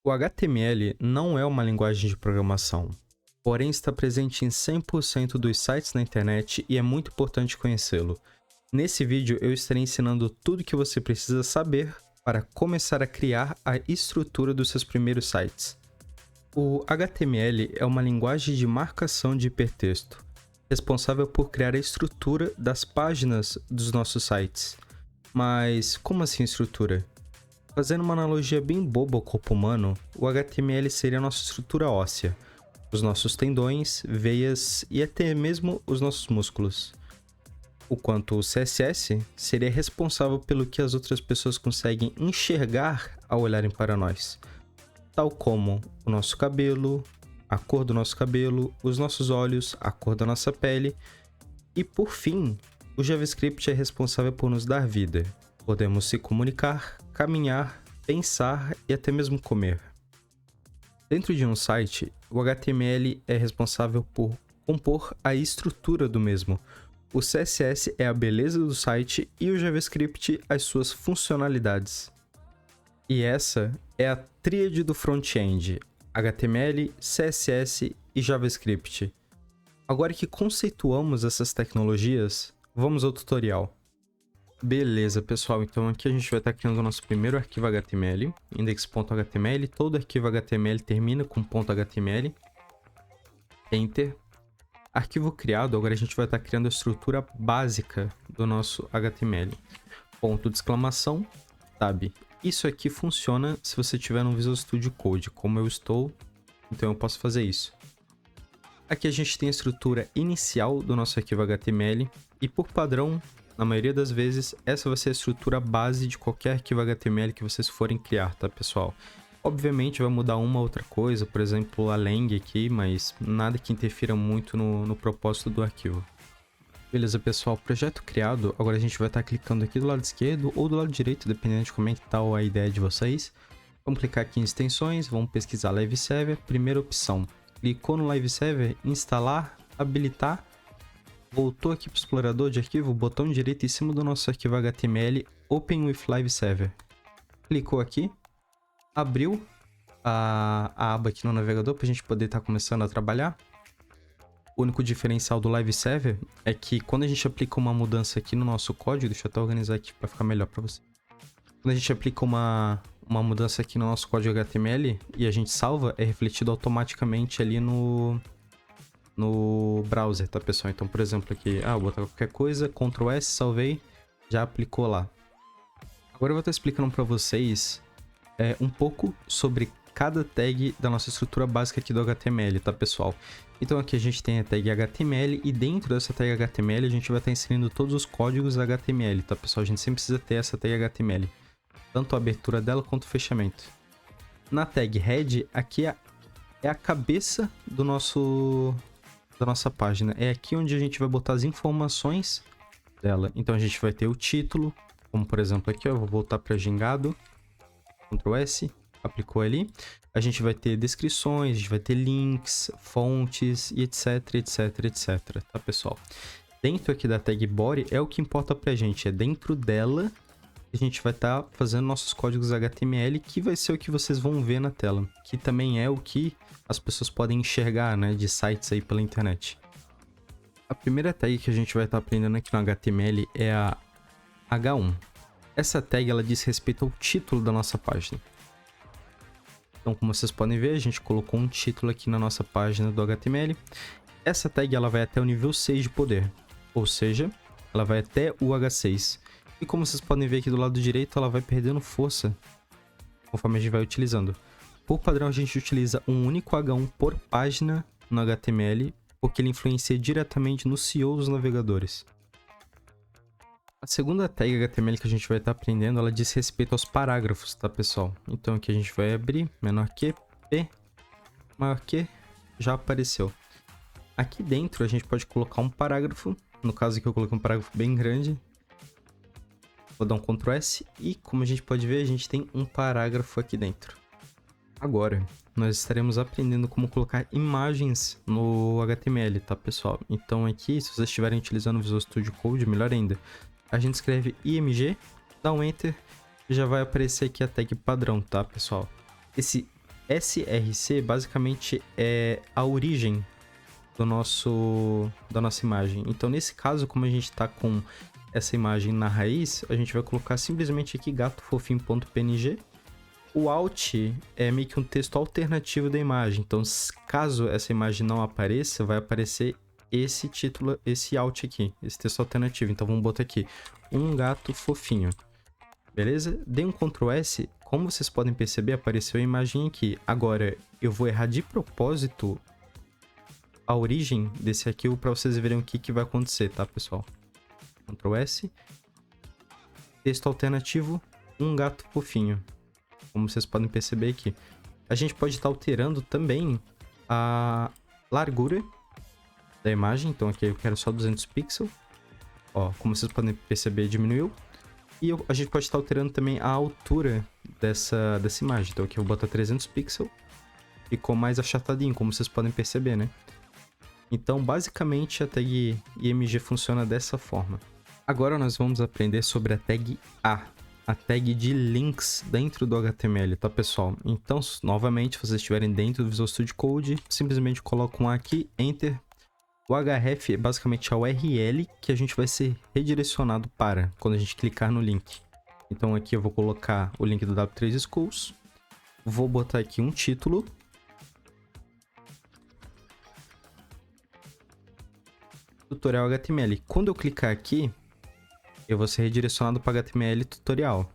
O HTML não é uma linguagem de programação, porém está presente em 100% dos sites na internet e é muito importante conhecê-lo. Nesse vídeo eu estarei ensinando tudo o que você precisa saber para começar a criar a estrutura dos seus primeiros sites. O HTML é uma linguagem de marcação de hipertexto, responsável por criar a estrutura das páginas dos nossos sites. Mas como assim estrutura? Fazendo uma analogia bem boba ao corpo humano, o HTML seria a nossa estrutura óssea, os nossos tendões, veias e até mesmo os nossos músculos. Enquanto o CSS seria responsável pelo que as outras pessoas conseguem enxergar ao olharem para nós, tal como o nosso cabelo, a cor do nosso cabelo, os nossos olhos, a cor da nossa pele e, por fim, o JavaScript é responsável por nos dar vida. Podemos se comunicar, caminhar, pensar e até mesmo comer. Dentro de um site, o HTML é responsável por compor a estrutura do mesmo. O CSS é a beleza do site e o JavaScript as suas funcionalidades. E essa é a tríade do front-end: HTML, CSS e JavaScript. Agora que conceituamos essas tecnologias, vamos ao tutorial. Beleza, pessoal, então aqui a gente vai estar criando o nosso primeiro arquivo HTML, index.html, todo arquivo HTML termina com .html, Enter. Arquivo criado, agora a gente vai estar criando a estrutura básica do nosso HTML. Ponto de exclamação, tab. Isso aqui funciona se você tiver no Visual Studio Code, como eu estou, então eu posso fazer isso. Aqui a gente tem a estrutura inicial do nosso arquivo HTML e por padrão, na maioria das vezes, essa vai ser a estrutura base de qualquer arquivo HTML que vocês forem criar, tá, pessoal? Obviamente vai mudar uma outra coisa, por exemplo, a lang aqui, mas nada que interfira muito no propósito do arquivo. Beleza, pessoal, projeto criado, agora a gente vai estar clicando aqui do lado esquerdo ou do lado direito, dependendo de como é que tá a ideia de vocês. Vamos clicar aqui em extensões, vamos pesquisar Live Server, primeira opção. Clicou no Live Server, instalar, habilitar. Voltou aqui para o explorador de arquivo, botão direito em cima do nosso arquivo HTML, Open with Live Server. Clicou aqui, abriu a aba aqui no navegador para a gente poder estar começando a trabalhar. O único diferencial do Live Server é que quando a gente aplica uma mudança aqui no nosso código, deixa eu até organizar aqui para ficar melhor para você. Quando a gente aplica uma mudança aqui no nosso código HTML e a gente salva, é refletido automaticamente ali no browser, tá, pessoal? Então, por exemplo, aqui, vou botar qualquer coisa, Ctrl S, salvei, já aplicou lá. Agora eu vou estar explicando para vocês um pouco sobre cada tag da nossa estrutura básica aqui do HTML, tá, pessoal? Então aqui a gente tem a tag HTML e dentro dessa tag HTML a gente vai estar inserindo todos os códigos HTML, tá, pessoal? A gente sempre precisa ter essa tag HTML, tanto a abertura dela quanto o fechamento. Na tag head, aqui é a cabeça da nossa página. É aqui onde a gente vai botar as informações dela. Então a gente vai ter o título, como por exemplo aqui, ó, eu vou voltar para Gingado, Ctrl S, aplicou ali. A gente vai ter descrições, a gente vai ter links, fontes e etc, etc, etc, tá, pessoal? Dentro aqui da tag body é o que importa pra gente, é dentro dela que a gente vai estar fazendo nossos códigos HTML, que vai ser o que vocês vão ver na tela, que também é o que as pessoas podem enxergar, né, de sites aí pela internet. A primeira tag que a gente vai estar aprendendo aqui no HTML é a H1. Essa tag ela diz respeito ao título da nossa página. Então, como vocês podem ver, a gente colocou um título aqui na nossa página do HTML. Essa tag ela vai até o nível 6 de poder, ou seja, ela vai até o H6. E como vocês podem ver aqui do lado direito, ela vai perdendo força conforme a gente vai utilizando. Por padrão, a gente utiliza um único H1 por página no HTML, porque ele influencia diretamente no SEO dos navegadores. A segunda tag HTML que a gente vai estar aprendendo, ela diz respeito aos parágrafos, tá, pessoal? Então aqui a gente vai abrir, menor que, P, maior que, já apareceu. Aqui dentro a gente pode colocar um parágrafo, no caso aqui eu coloquei um parágrafo bem grande. Vou dar um Ctrl S e, como a gente pode ver, a gente tem um parágrafo aqui dentro. Agora, nós estaremos aprendendo como colocar imagens no HTML, tá, pessoal? Então aqui, se vocês estiverem utilizando o Visual Studio Code, melhor ainda. A gente escreve img, dá um Enter e já vai aparecer aqui a tag padrão, tá, pessoal? Esse src basicamente é a origem da nossa imagem. Então, nesse caso, como a gente está com essa imagem na raiz, a gente vai colocar simplesmente aqui gatofofinho.png. O alt é meio que um texto alternativo da imagem. Então, caso essa imagem não apareça, vai aparecer esse título, esse alt aqui, esse texto alternativo. Então, vamos botar aqui, um gato fofinho. Beleza? Dei um Ctrl S. Como vocês podem perceber, apareceu a imagem aqui. Agora, eu vou errar de propósito a origem desse arquivo para vocês verem o que vai acontecer, tá, pessoal? Ctrl S. Texto alternativo, um gato fofinho. Como vocês podem perceber aqui. A gente pode estar alterando também a largura da imagem. Então aqui eu quero só 200 pixels. Ó, como vocês podem perceber, diminuiu. E a gente pode estar alterando também a altura dessa imagem. Então aqui eu vou botar 300 pixels. Ficou mais achatadinho, como vocês podem perceber, né? Então, basicamente, a tag img funciona dessa forma. Agora nós vamos aprender sobre a tag a tag de links dentro do HTML, tá, pessoal? Então, novamente, se vocês estiverem dentro do Visual Studio Code, simplesmente coloca um A aqui, Enter. O href é basicamente a URL que a gente vai ser redirecionado para quando a gente clicar no link. Então, aqui eu vou colocar o link do W3 Schools. Vou botar aqui um título. Tutorial HTML. Quando eu clicar aqui, eu vou ser redirecionado para HTML tutorial.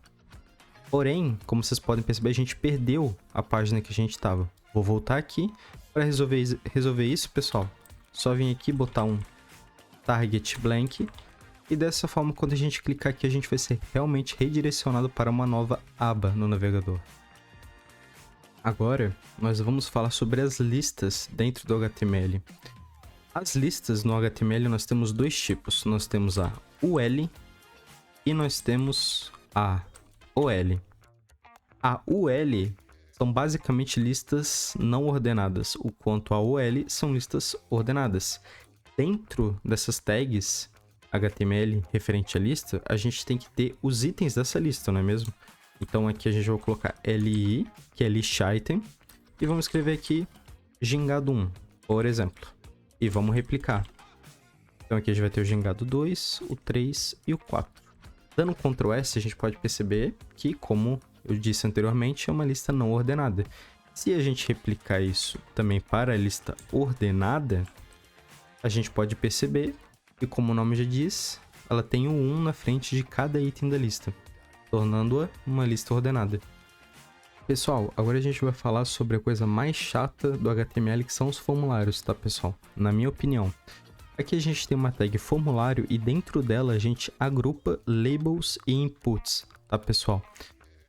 Porém, como vocês podem perceber, a gente perdeu a página que a gente estava. Vou voltar aqui para resolver isso, pessoal. Só vim aqui botar um target blank. E dessa forma, quando a gente clicar aqui, a gente vai ser realmente redirecionado para uma nova aba no navegador. Agora, nós vamos falar sobre as listas dentro do HTML. As listas no HTML nós temos dois tipos. Nós temos a UL e nós temos a OL. A UL são basicamente listas não ordenadas, o quanto a OL são listas ordenadas. Dentro dessas tags HTML referente à lista, a gente tem que ter os itens dessa lista, não é mesmo? Então aqui a gente vai colocar LI, que é list item, e vamos escrever aqui gingado 1, por exemplo. E vamos replicar. Então aqui a gente vai ter o gingado 2, o 3 e o 4. Dando Ctrl S, a gente pode perceber que, como eu disse anteriormente, é uma lista não ordenada. Se a gente replicar isso também para a lista ordenada, a gente pode perceber que, como o nome já diz, ela tem o 1 na frente de cada item da lista, tornando-a uma lista ordenada. Pessoal, agora a gente vai falar sobre a coisa mais chata do HTML, que são os formulários, tá, pessoal? Na minha opinião. Aqui a gente tem uma tag formulário e dentro dela a gente agrupa labels e inputs, tá, pessoal?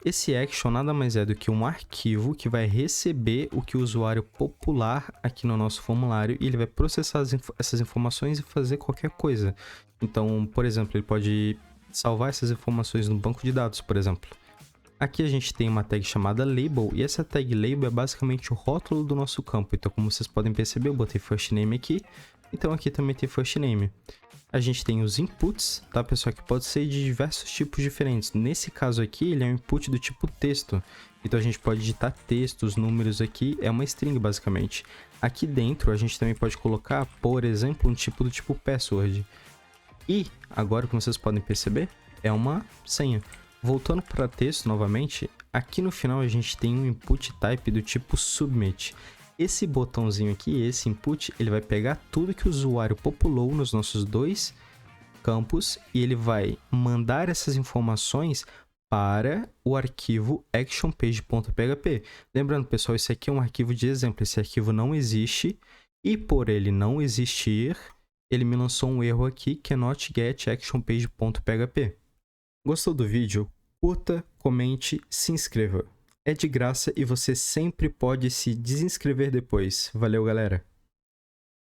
Esse action nada mais é do que um arquivo que vai receber o que o usuário popular aqui no nosso formulário e ele vai processar essas informações e fazer qualquer coisa. Então, por exemplo, ele pode salvar essas informações no banco de dados, por exemplo. Aqui a gente tem uma tag chamada label, e essa tag label é basicamente o rótulo do nosso campo. Então, como vocês podem perceber, eu botei first name aqui, então aqui também tem first name. A gente tem os inputs, tá, pessoal, que pode ser de diversos tipos diferentes. Nesse caso aqui, ele é um input do tipo texto. Então a gente pode digitar textos, números aqui, é uma string basicamente. Aqui dentro a gente também pode colocar, por exemplo, um tipo do tipo password. E agora, como vocês podem perceber, é uma senha. Voltando para texto novamente, aqui no final a gente tem um input type do tipo submit. Esse botãozinho aqui, esse input, ele vai pegar tudo que o usuário populou nos nossos dois campos e ele vai mandar essas informações para o arquivo actionpage.php. Lembrando, pessoal, esse aqui é um arquivo de exemplo, esse arquivo não existe e por ele não existir, ele me lançou um erro aqui que é not get actionpage.php. Gostou do vídeo? Curta, comente, se inscreva. É de graça e você sempre pode se desinscrever depois. Valeu, galera!